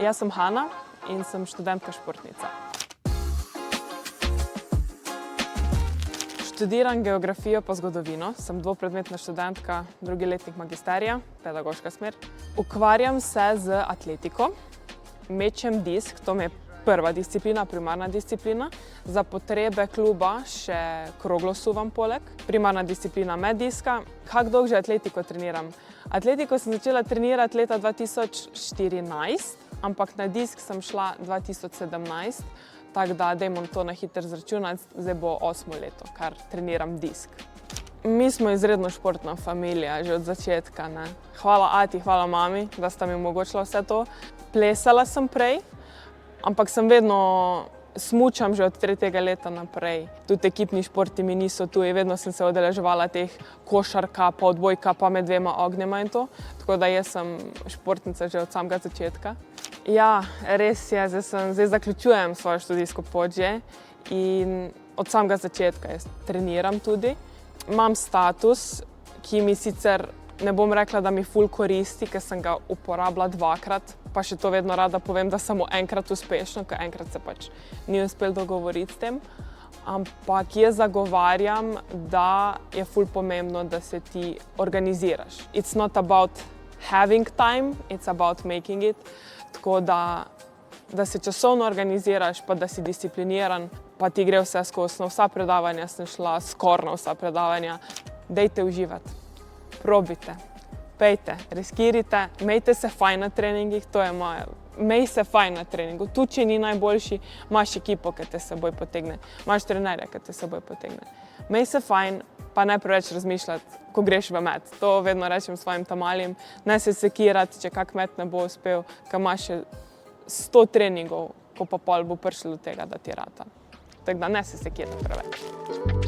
Jaz sem Hana in sem študentka športnica. Študiram geografijo pa zgodovino, sem dvopredmetna študentka, drugi letnik magisterija, pedagoška smer. Ukvarjam se z atletiko, mečem disk, to mi je prva disciplina, primarna disciplina. Za potrebe kluba še kroglo suvam poleg. Primarna disciplina med diska. Kako dolgo že atletiko treniram? Atletiko sem začela trenirati leta 2014, ampak na disk sem šla 2017, tako da dajmo to na hitro zračunati, zdaj bo 8. leto, kar treniram disk. Mi smo izredno športna familija, že od začetka, ne. Hvala ati, hvala mami, da sta mi omogočila vse to. Plesala sem prej, ampak sem vedno smučam že od 3. leta naprej. Tudi ekipni športi mi niso tuji, vedno sem se udeleževala teh košarka, pa odbojka, pa med dvema ognjema in to. Tako da jaz sem športnica že od samega začetka. Ja, res je, zdaj zaključujem svojo študijsko pot že in od samega začetka jaz treniram tudi. Imam status, ki mi sicer ne bom rekla, da mi ful koristi, ker sem ga uporabila 2-krat, pa še to vedno rada povem, da samo enkrat uspešno, ker enkrat se pač ni uspel dogovoriti s tem. Ampak jaz zagovarjam, da je ful pomembno, da se ti organiziraš. It's not about having time, it's about making it. Tako da se časovno organiziraš, pa da si discipliniran, pa ti gre vse skozi. Na vsa predavanja sem šla, skoraj na vsa predavanja. Dajte uživati. Probite, pejte, riskirajte, imejte se fajn na treningih, to je moje. Imej se fajn na treningu, tudi če ni najboljši, imaš ekipo, ki te s seboj potegne, imaš trenerja, ki te s seboj potegne. Imej se fajn, pa ne preveč razmišljati, ko greš v met. To vedno rečem svojim tamalim, ne se sekirati, če kak met ne bo uspel, ker imaš še 100 treningov, ko pa pol bo prišlo do tega, da ti rata. Tako da ne se sekirati preveč.